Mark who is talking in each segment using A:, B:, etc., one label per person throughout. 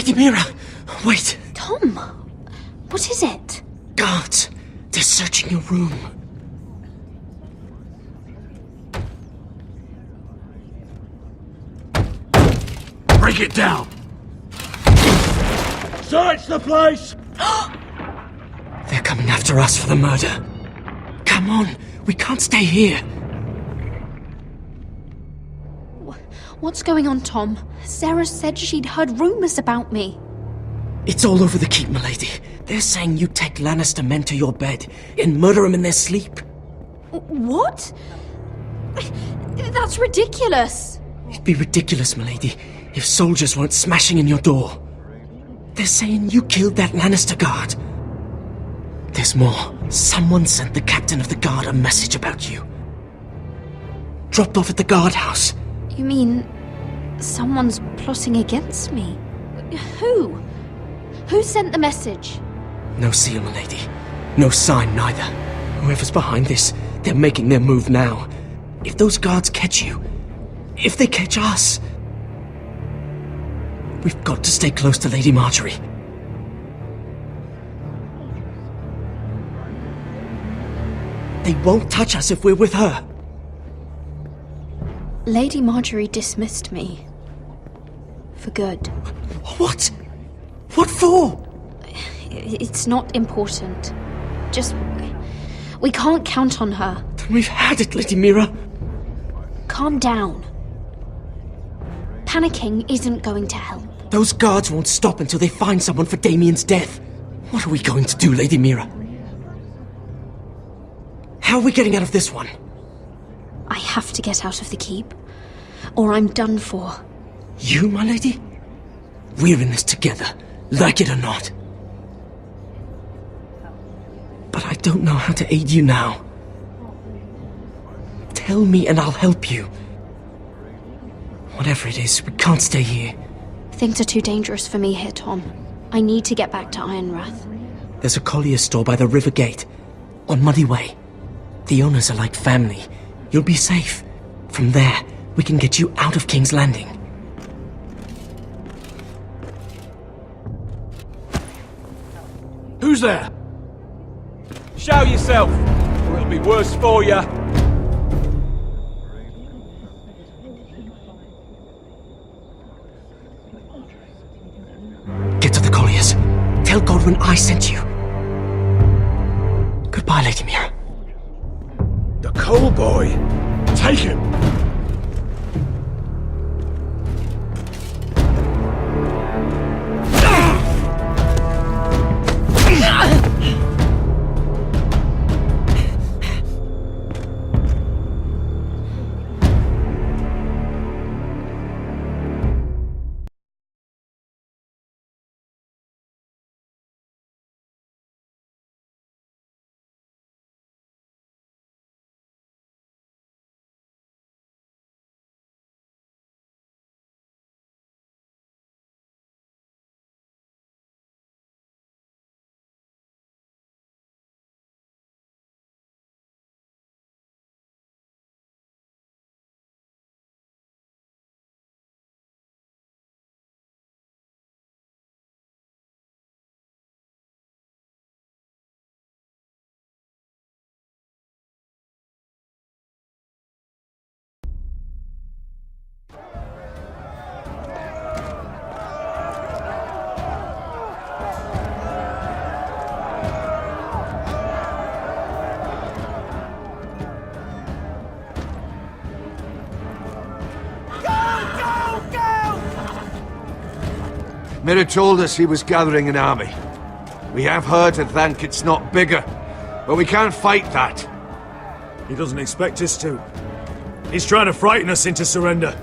A: Lady Mira! Wait!
B: Tom! What is it?
A: Guards! They're searching your room.
C: Break it down! Search the place!
A: They're coming after us for the murder. Come on, we can't stay here.
B: What's going on, Tom? Sarah said she'd heard rumours about me.
A: It's all over the keep, milady. They're saying you take Lannister men to your bed and murder them in their sleep.
B: What? That's ridiculous.
A: It'd be ridiculous, milady, if soldiers weren't smashing in your door. They're saying you killed that Lannister guard. There's more. Someone sent the captain of the guard a message about you. Dropped off at the guardhouse.
B: You mean someone's plotting against me? Who? Who sent the message?
A: No seal, milady. No sign, neither. Whoever's behind this, they're making their move now. If those guards catch you, if they catch us, we've got to stay close to Lady Marjorie. They won't touch us if we're with her.
B: Lady Marjorie dismissed me. For good.
A: What? What for?
B: It's not important. Just... we can't count on her.
A: Then we've had it, Lady Mira.
B: Calm down. Panicking isn't going to help.
A: Those guards won't stop until they find someone for Damien's death. What are we going to do, Lady Mira? How are we getting out of this one?
B: I have to get out of the keep, or I'm done for.
A: You, my lady? We're in this together, like it or not. But I don't know how to aid you now. Tell me and I'll help you. Whatever it is, we can't stay here.
B: Things are too dangerous for me here, Tom. I need to get back to Ironrath.
A: There's a collier's store by the river gate, on Muddy Way. The owners are like family. You'll be safe. From there, we can get you out of King's Landing.
C: Who's there? Show yourself, or it'll be worse for you.
A: Get to the colliers. Tell Godwin I sent you. Goodbye, Lady Mira.
C: The coal boy. Take him.
D: Mira told us he was gathering an army. We have heard to thank it's not bigger, but we can't fight that.
C: He doesn't expect us to. He's trying to frighten us into surrender.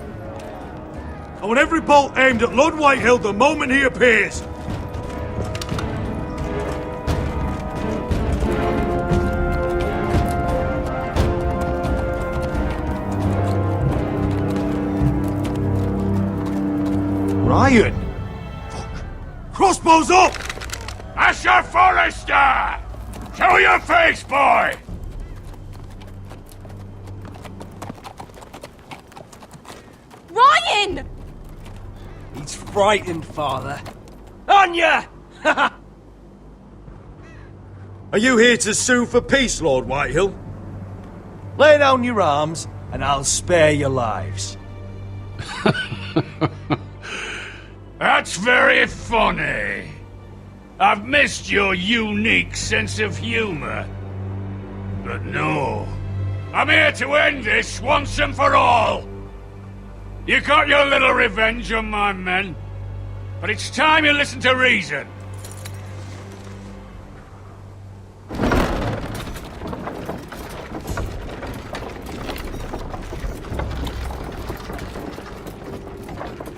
C: I want every bolt aimed at Lord Whitehill the moment he appears.
D: Ryan!
C: Crossbows up! Asher Forrester! Show your face, boy!
B: Ryan!
E: He's frightened, Father. on ya!
C: Are you here to sue for peace, Lord Whitehill?
E: Lay down your arms, and I'll spare your lives.
F: That's very funny. I've missed your unique sense of humor. But no, I'm here to end this once and for all. You got your little revenge on my men, but it's time you listen to reason.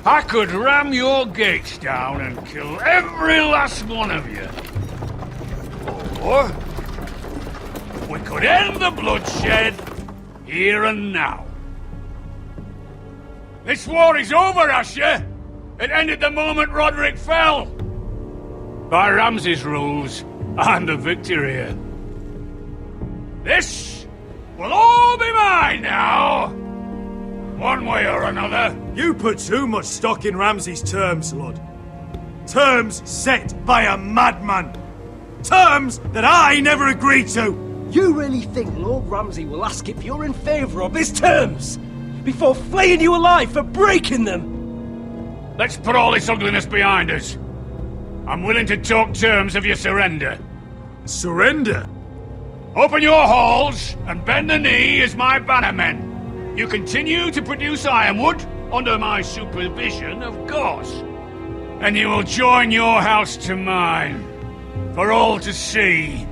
F: I could ram your gates down and kill every last one of you. Or we could end the bloodshed here and now. This war is over, Asher. It ended the moment Roderick fell. By Ramsay's rules, I'm the victor here. This will all be mine now. One way or another.
C: You put too much stock in Ramsay's terms, Lord. Terms set by a madman. Terms that I never agreed to.
E: You really think Lord Ramsay will ask if you're in favour of his terms before flaying you alive for breaking them?
F: Let's put all this ugliness behind us. I'm willing to talk terms of your surrender.
C: Surrender?
F: Open your halls and bend the knee as my bannermen. You continue to produce ironwood, under my supervision, of course. And you will join your house to mine, for all to see,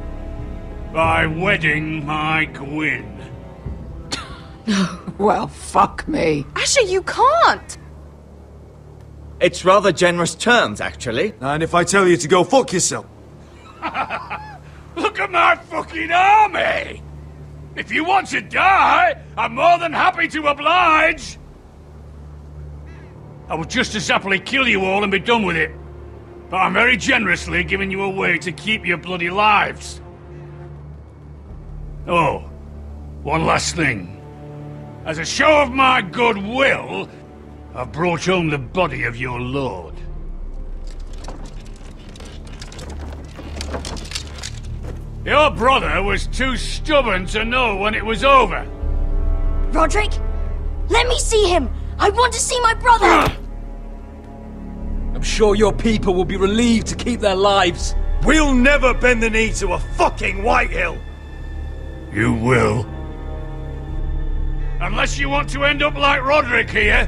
F: by wedding my Gwyn.
G: Well, fuck me.
H: Asher, you can't!
I: It's rather generous terms, actually.
C: And if I tell you to go fuck yourself?
F: Look at my fucking army! If you want to die, I'm more than happy to oblige! I would just as happily kill you all and be done with it. But I'm very generously giving you a way to keep your bloody lives. Oh, one last thing. As a show of my goodwill, I've brought home the body of your lord. Your brother was too stubborn to know when it was over.
B: Roderick? Let me see him! I want to see my brother!
E: I'm sure your people will be relieved to keep their lives.
C: We'll never bend the knee to a fucking Whitehill!
F: You will. Unless you want to end up like Roderick here.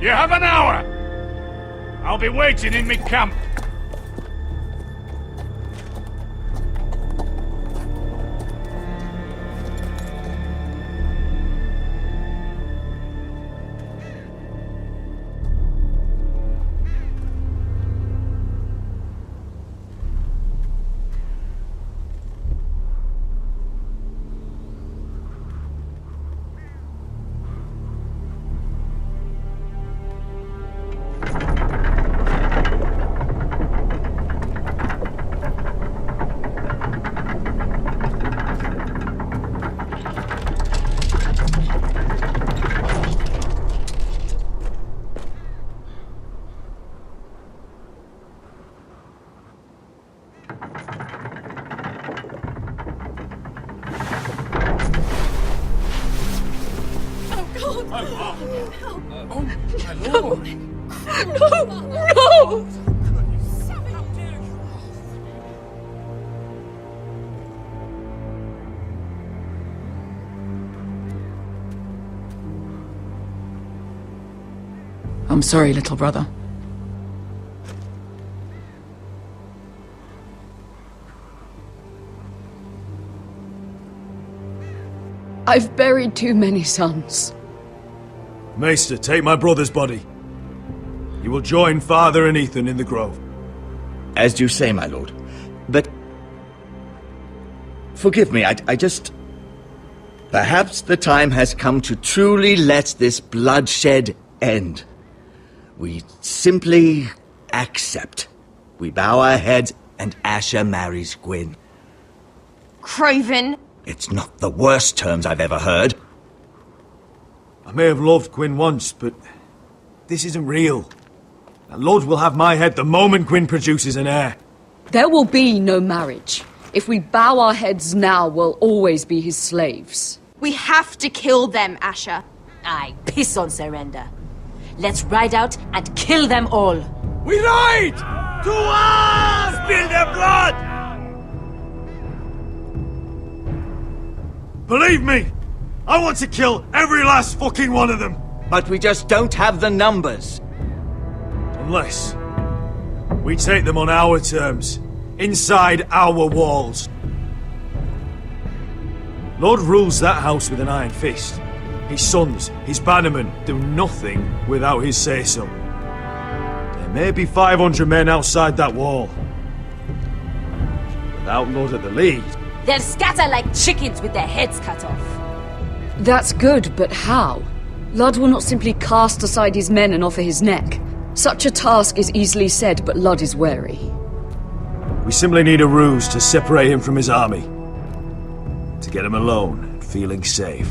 F: You have an hour. I'll be waiting in my camp.
G: I'm sorry, little brother. I've buried too many sons.
C: Maester, take my brother's body. You will join Father and Ethan in the grove.
I: As you say, my lord. But... forgive me, I just... Perhaps the time has come to truly let this bloodshed end. We simply accept. We bow our heads and Asher marries Gwyn.
H: Craven!
I: It's not the worst terms I've ever heard.
C: I may have loved Gwyn once, but this isn't real. And Lord will have my head the moment Gwyn produces an heir.
G: There will be no marriage. If we bow our heads now, we'll always be his slaves.
H: We have to kill them, Asher.
J: Aye, piss on surrender. Let's ride out and kill them all.
F: We ride! To arms! Spill their blood!
C: Believe me, I want to kill every last fucking one of them.
I: But we just don't have the numbers.
C: Unless we take them on our terms, inside our walls. Lord rules that house with an iron fist. His sons, his bannermen, do nothing without his say-so. There may be 500 men outside that wall. Without Lord at the lead,
J: They'll scatter like chickens with their heads cut off.
G: That's good, but how? Ludd will not simply cast aside his men and offer his neck. Such a task is easily said, but Ludd is wary.
C: we simply need a ruse to separate him from his army. To get him alone and feeling safe.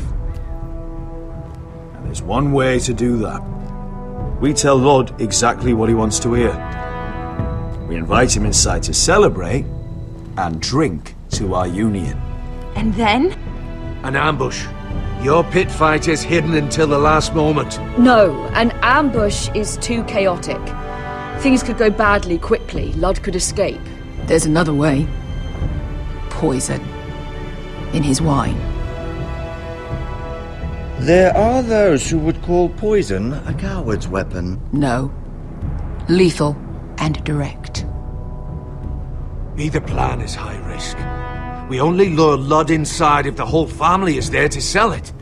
C: And there's one way to do that. We tell Lord exactly what he wants to hear. We invite him inside to celebrate and drink to our union.
H: And then?
D: An ambush. Your pit fight is hidden until the last moment.
G: No, an ambush is too chaotic. Things could go badly quickly. Ludd could escape.
K: There's another way. Poison. In his wine.
I: There are those who would call poison a coward's weapon.
K: No. Lethal and direct.
D: Either plan is high risk. We only lure Ludd inside if the whole family is there to sell it.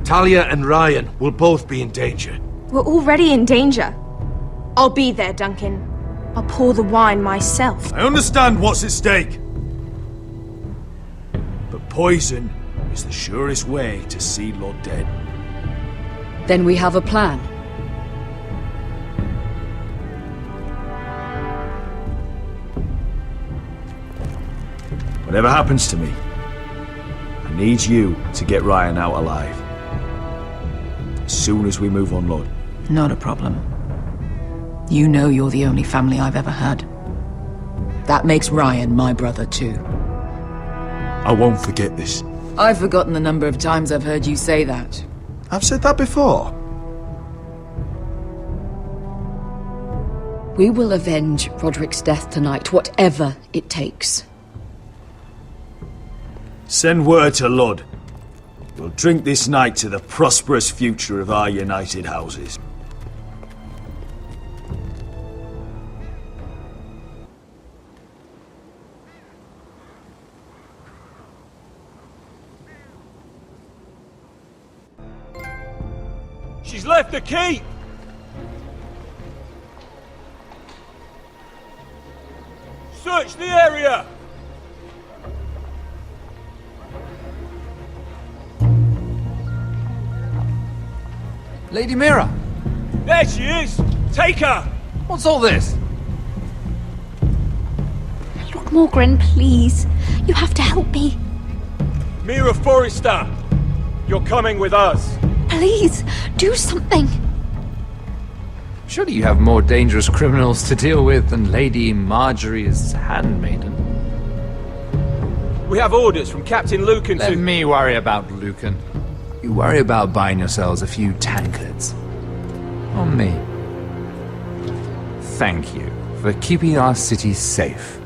D: Talia and Ryan will both be in danger.
H: We're already in danger. I'll be there, Duncan. I'll pour the wine myself.
C: I understand what's at stake. But poison is the surest way to see Lord dead.
G: Then we have a plan.
C: Whatever happens to me, I need you to get Ryan out alive. As soon as we move on, Lord.
K: Not a problem. You know you're the only family I've ever had. That makes Ryan my brother too.
C: I won't forget this.
K: I've forgotten the number of times I've heard you say that.
C: I've said that before.
G: We will avenge Roderick's death tonight, whatever it takes.
C: Send word to Lud. We'll drink this night to the prosperous future of our united houses.
E: She's left the keep! Search the area!
L: Lady Mira!
E: There she is! Take her!
L: What's all this?
B: Lord Morgren, please. You have to help me.
E: Mira Forrester! You're coming with us!
B: Please, do something.
L: Surely you have more dangerous criminals to deal with than Lady Marjorie's handmaiden.
E: We have orders from Captain Lucan
L: Let
E: to...
L: me worry about Lucan. You worry about buying yourselves a few tankards. On me. Thank you for keeping our city safe.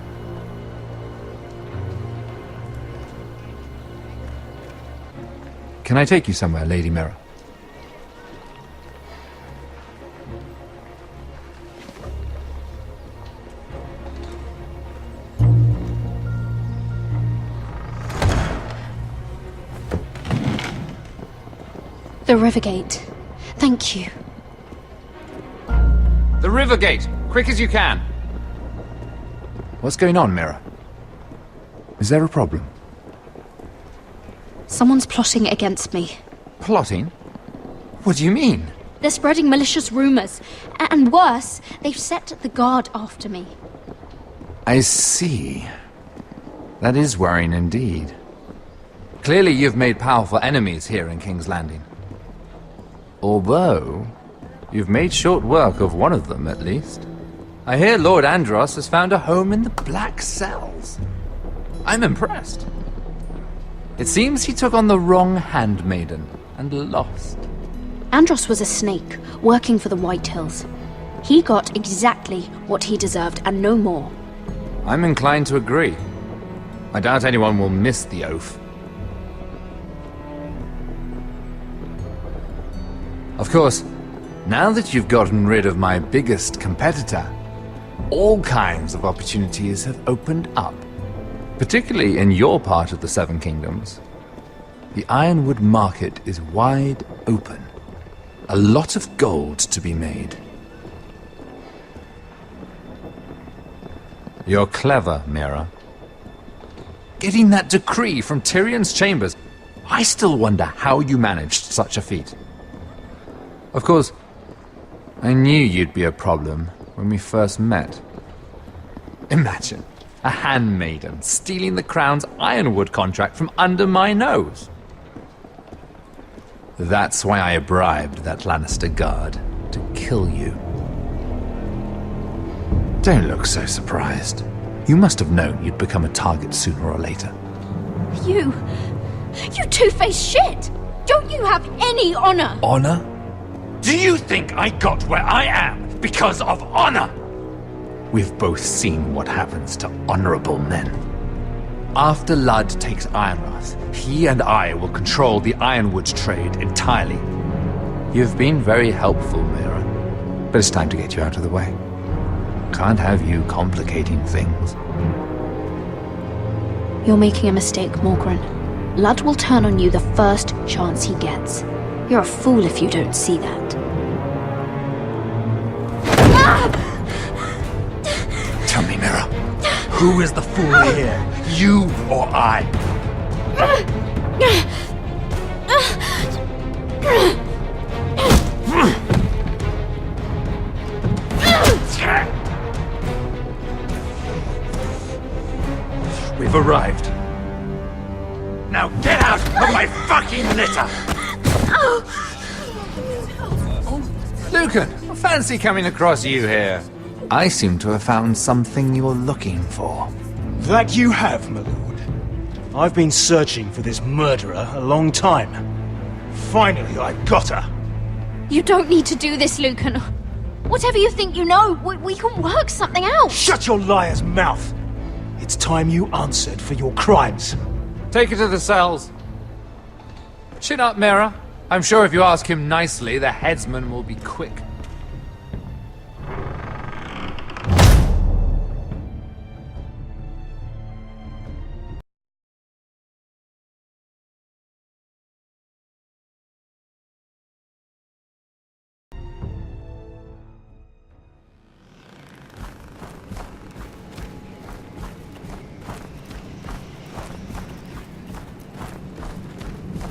L: Can I take you somewhere, Lady Mira?
B: The Rivergate. Thank you.
L: The Rivergate! Quick as you can! What's going on, Mira? Is there a problem?
B: Someone's plotting against me.
L: Plotting? What do you mean?
B: They're spreading malicious rumors. And worse, they've set the guard after me.
L: I see. That is worrying indeed. Clearly you've made powerful enemies here in King's Landing. Although, you've made short work of one of them, at least. I hear Lord Andros has found a home in the Black Cells. I'm impressed. It seems he took on the wrong handmaiden and lost.
B: Andros was a snake, working for the White Hills. He got exactly what he deserved and no more.
L: I'm inclined to agree. I doubt anyone will miss the oath. Of course, now that you've gotten rid of my biggest competitor, all kinds of opportunities have opened up. Particularly in your part of the Seven Kingdoms. The Ironwood market is wide open. A lot of gold to be made. You're clever, Mira. Getting that decree from Tyrion's chambers, I still wonder how you managed such a feat. Of course, I knew you'd be a problem when we first met. Imagine a handmaiden stealing the Crown's Ironwood contract from under my nose. That's why I bribed that Lannister guard to kill you. Don't look so surprised. You must have known you'd become a target sooner or later.
B: You two-faced shit! Don't you have any honor?
L: Honor?
F: Do you think I got where I am because of honor?
L: We've both seen what happens to honorable men. After Ludd takes Ironrath, he and I will control the Ironwood trade entirely. You've been very helpful, Mira, but it's time to get you out of the way. Can't have you complicating things.
B: You're making a mistake, Morgryn. Ludd will turn on you the first chance he gets. You're a fool if you don't see that.
F: Tell me, Mira, who is the fool here? You or I? We've arrived. Now get out of my fucking litter!
L: Lucan, fancy coming across you here. I seem to have found something you're looking for.
E: That you have, my lord. I've been searching for this murderer a long time. Finally, I got her.
B: You don't need to do this, Lucan. Whatever you think you know, we can work something out.
E: Shut your liar's mouth! It's time you answered for your crimes.
L: Take her to the cells. Chin up, Mira. I'm sure if you ask him nicely, the headsman will be quick.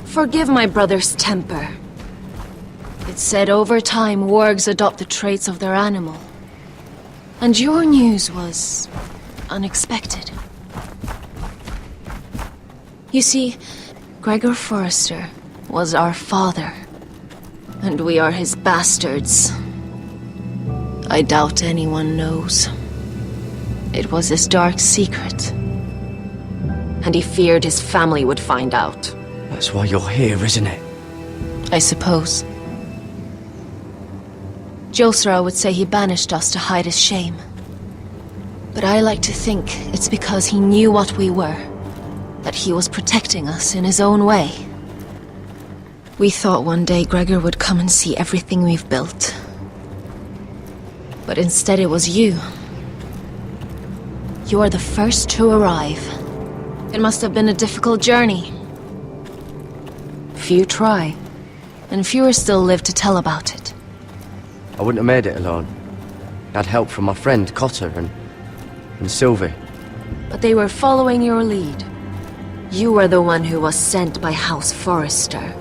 M: Forgive my brother's temper. It's said over time wargs adopt the traits of their animal. And your news was unexpected. You see, Gregor Forrester was our father, and we are his bastards. I doubt anyone knows. It was his dark secret, and he feared his family would find out.
E: That's why you're here, isn't it?
M: I suppose. Josra would say he banished us to hide his shame. But I like to think it's because he knew what we were, that he was protecting us in his own way. We thought one day Gregor would come and see everything we've built. But instead it was you. You are the first to arrive. It must have been a difficult journey. Few try, and fewer still live to tell about it.
N: I wouldn't have made it alone. I had help from my friend Cotter and Sylvie.
M: But they were following your lead. You were the one who was sent by House Forrester.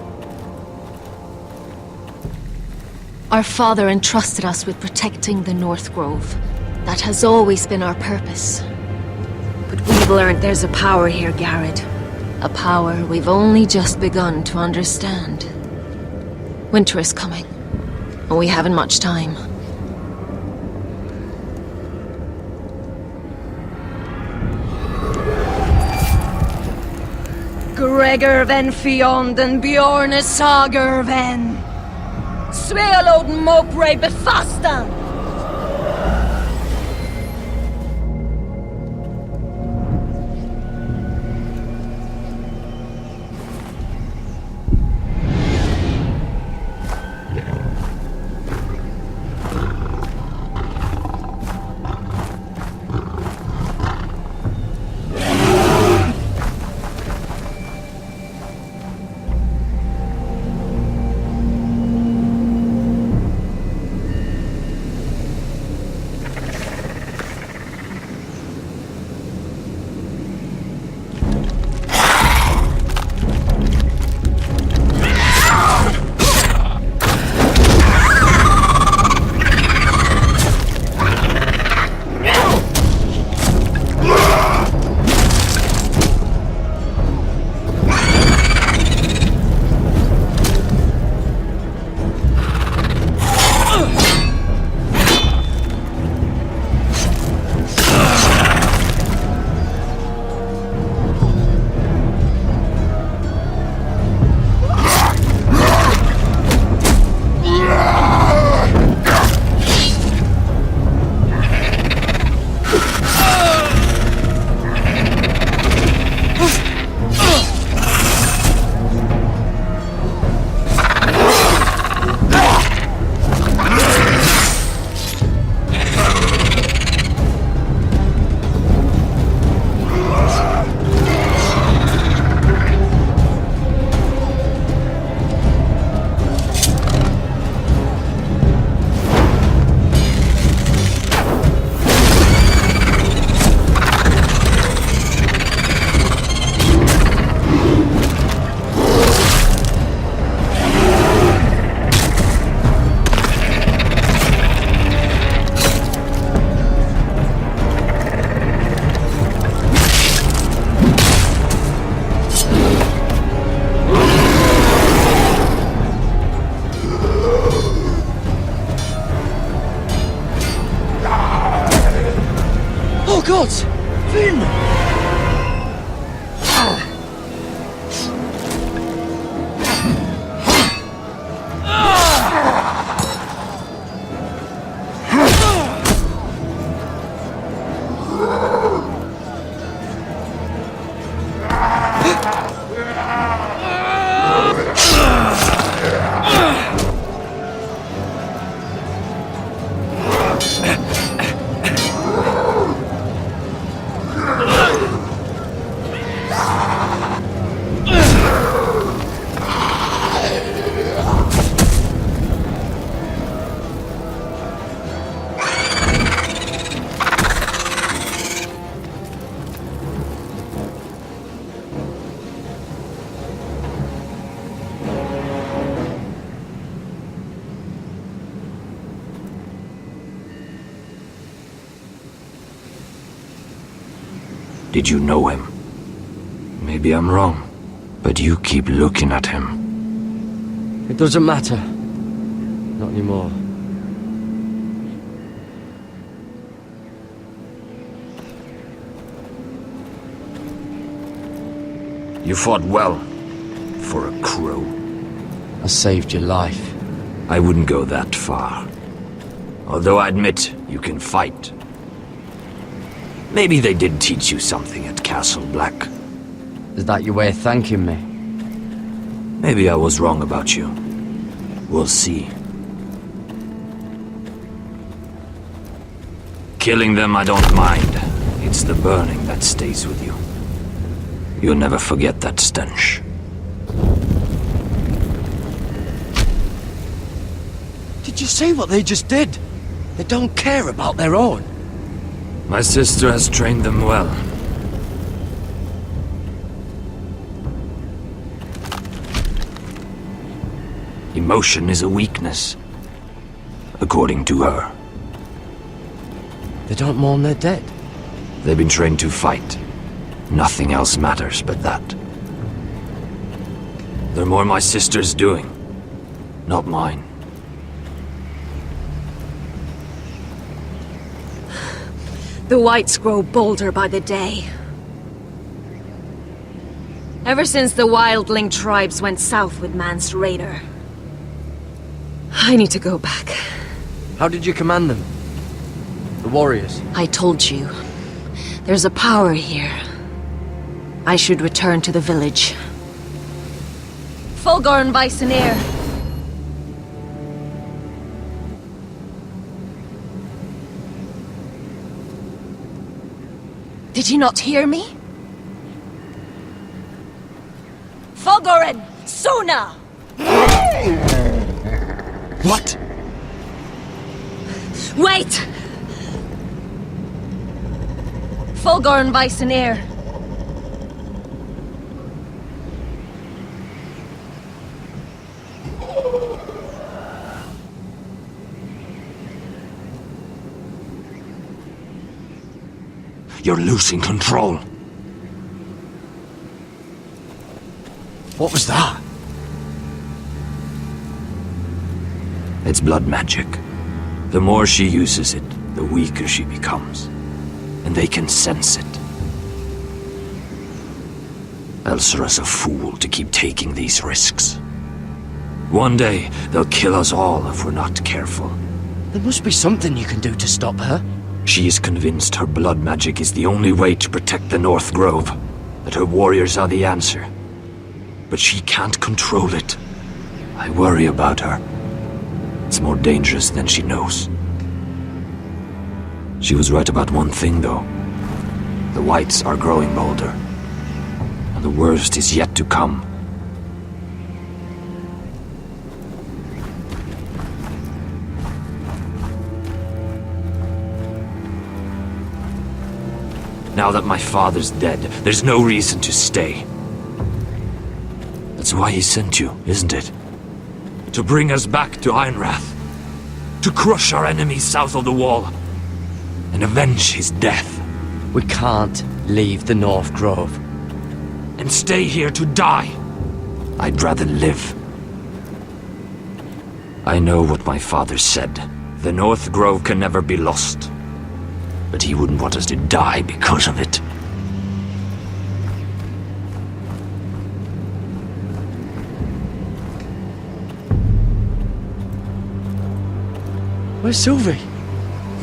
M: Our father entrusted us with protecting the North Grove. That has always been our purpose. But we've learned there's a power here, Garrett. A power we've only just begun to understand. Winter is coming, and we haven't much time.
G: Gregor ven Fionn and Bjorn Sager ven. Svealod Mopre befastan!
E: gods! Finn!
D: Did you know him? Maybe I'm wrong, but you keep looking at him.
N: It doesn't matter. Not anymore.
D: You fought well, for a crow.
N: I saved your life.
D: I wouldn't go that far. Although I admit, you can fight. Maybe they did teach you something at Castle Black.
N: Is that your way of thanking me?
D: Maybe I was wrong about you. We'll see. Killing them I don't mind. It's the burning that stays with you. You'll never forget that stench.
E: Did you see what they just did? They don't care about their own.
D: My sister has trained them well. Emotion is a weakness, according to her.
N: They don't mourn their dead.
D: They've been trained to fight. Nothing else matters but that. They're more my sister's doing, not mine.
H: The whites grow bolder by the day.
M: Ever since the wildling tribes went south with Mance Raider. I need to go back.
N: How did you command them? The warriors?
M: I told you. There's a power here. I should return to the village. Fulgorn Bisoneer! Did you not hear me? Fulgorin! Sona!
A: What?
M: Wait! Fulgorn Bisoneer.
D: You're losing control.
A: What was that?
D: It's blood magic. The more she uses it, the weaker she becomes. And they can sense it. Elsera's a fool to keep taking these risks. One day, they'll kill us all if we're not careful.
N: There must be something you can do to stop her.
D: She is convinced her blood magic is the only way to protect the North Grove, that her warriors are the answer. But she can't control it. I worry about her. It's more dangerous than she knows. She was right about one thing, though. The Whites are growing bolder. And the worst is yet to come. Now that my father's dead, there's no reason to stay. That's why he sent you, isn't it? To bring us back to Ironrath. To crush our enemies south of the Wall. And avenge his death.
N: We can't leave the North Grove.
D: And stay here to die. I'd rather live. I know what my father said. The North Grove can never be lost. But he wouldn't want us to die because of it.
N: Where's Sylvie?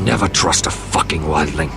D: Never trust a fucking wildling.